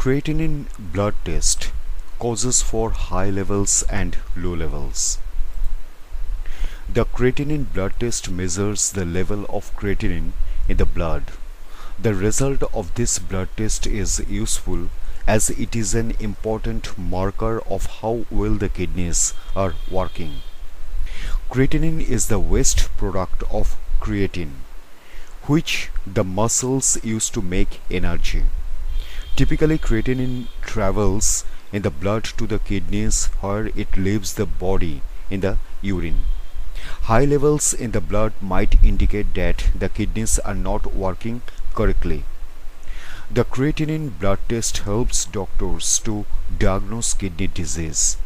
Creatinine blood test causes for high levels and low levels. The creatinine blood test measures the level of creatinine in the blood. The result of this blood test is useful as it is an important marker of how well the kidneys are working. Creatinine is the waste product of creatine, which the muscles use to make energy. Typically, creatinine travels in the blood to the kidneys where it leaves the body in the urine. High levels in the blood might indicate that the kidneys are not working correctly. The creatinine blood test helps doctors to diagnose kidney disease.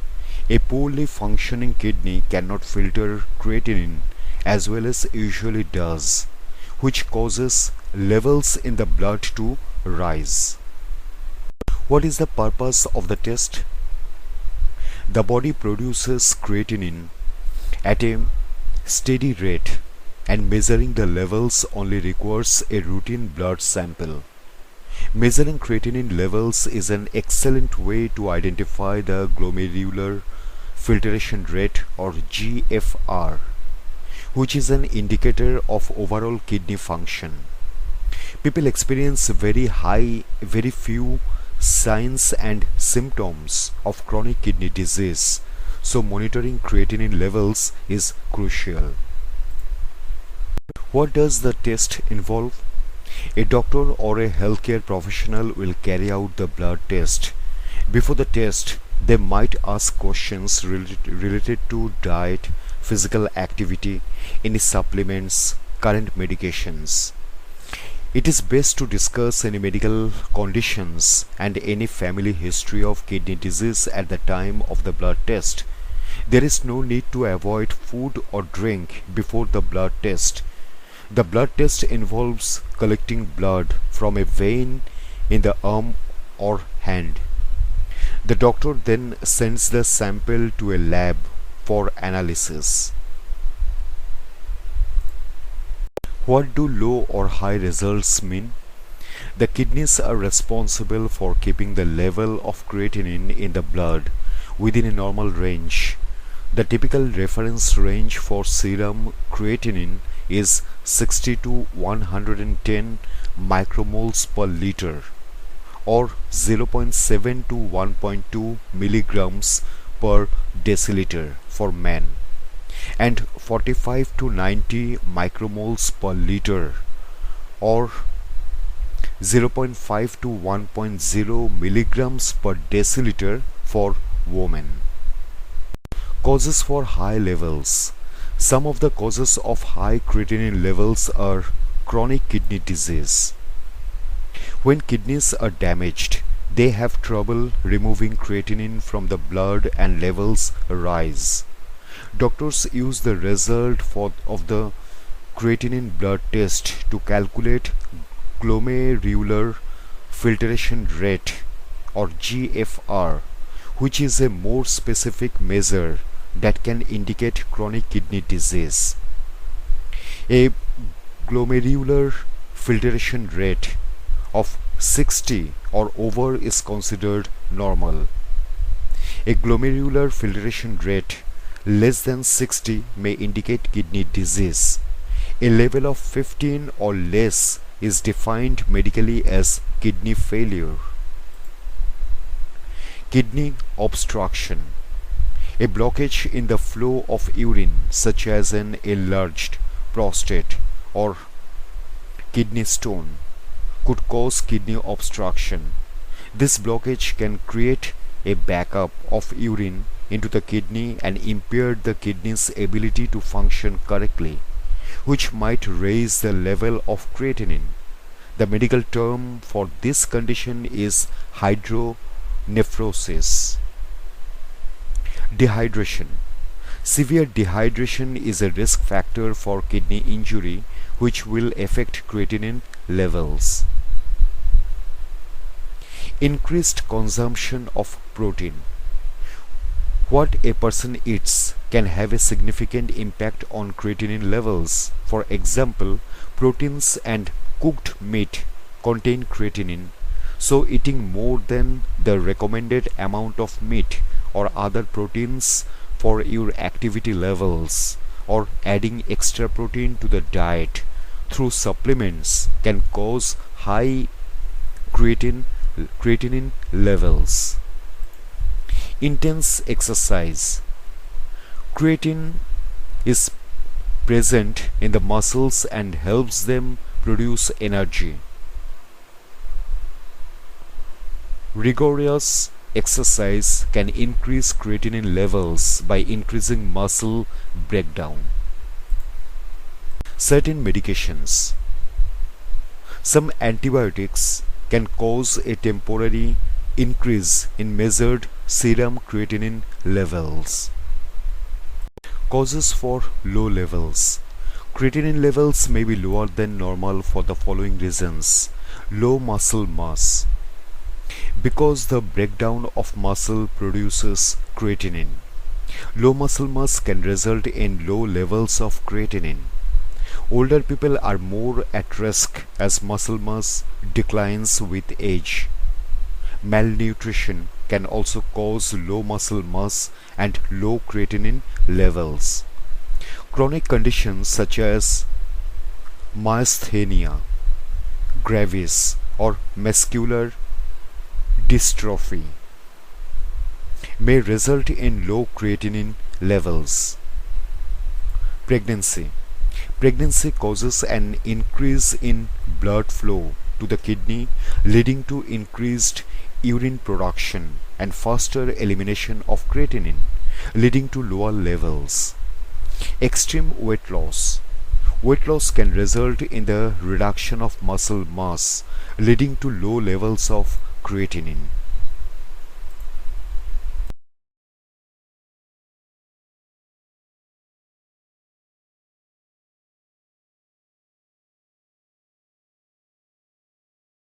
A poorly functioning kidney cannot filter creatinine as well as usually does, which causes levels in the blood to rise. What is the purpose of the test? The body produces creatinine at a steady rate, and measuring the levels only requires a routine blood sample. Measuring creatinine levels is an excellent way to identify the glomerular filtration rate or GFR, which is an indicator of overall kidney function. People experience very few signs and symptoms of chronic kidney disease, so monitoring creatinine levels is crucial. What does the test involve? A doctor or a healthcare professional will carry out the blood test. Before the test, they might ask questions related to diet, physical activity, any supplements, current medications. It is best to discuss any medical conditions and any family history of kidney disease at the time of the blood test. There is no need to avoid food or drink before the blood test. The blood test involves collecting blood from a vein in the arm or hand. The doctor then sends the sample to a lab for analysis. What do low or high results mean? The kidneys are responsible for keeping the level of creatinine in the blood within a normal range. The typical reference range for serum creatinine is 60 to 110 micromoles per liter, or 0.7 to 1.2 milligrams per deciliter for men, and 45 to 90 micromoles per liter, or 0.5 to 1.0 milligrams per deciliter for women. Causes for high levels. Some of the causes of high creatinine levels are chronic kidney disease. When kidneys are damaged, they have trouble removing creatinine from the blood and levels rise. Doctors use the result of the creatinine blood test to calculate glomerular filtration rate or GFR, which is a more specific measure that can indicate chronic kidney disease. A glomerular filtration rate of 60 or over is considered normal. A glomerular filtration rate less than 60 may indicate kidney disease. A level of 15 or less is defined medically as kidney failure. Kidney obstruction. A blockage in the flow of urine, such as an enlarged prostate or kidney stone, could cause kidney obstruction. This blockage can create a backup of urine into the kidney and impair the kidney's ability to function correctly, which might raise the level of creatinine. The medical term for this condition is hydronephrosis. Dehydration. Severe dehydration is a risk factor for kidney injury, which will affect creatinine levels. Increased consumption of protein. What a person eats can have a significant impact on creatinine levels. For example, proteins and cooked meat contain creatinine, So eating more than the recommended amount of meat or other proteins for your activity levels, or adding extra protein to the diet through supplements, can cause high creatinine levels. Intense exercise. Creatine is present in the muscles and helps them produce energy. Rigorous exercise can increase creatinine levels by increasing muscle breakdown. Certain medications. Some antibiotics can cause a temporary increase in measured serum creatinine levels. Causes for low levels. Creatinine levels may be lower than normal for the following reasons. Low muscle mass. Because the breakdown of muscle produces creatinine. Low muscle mass can result in low levels of creatinine. Older people are more at risk as muscle mass declines with age. Malnutrition can also cause low muscle mass and low creatinine levels. Chronic conditions such as myasthenia gravis or muscular dystrophy may result in low creatinine levels. Pregnancy. Pregnancy causes an increase in blood flow to the kidney, leading to increased urine production and faster elimination of creatinine, leading to lower levels. Extreme weight loss. Weight loss can result in the reduction of muscle mass, leading to low levels of creatinine.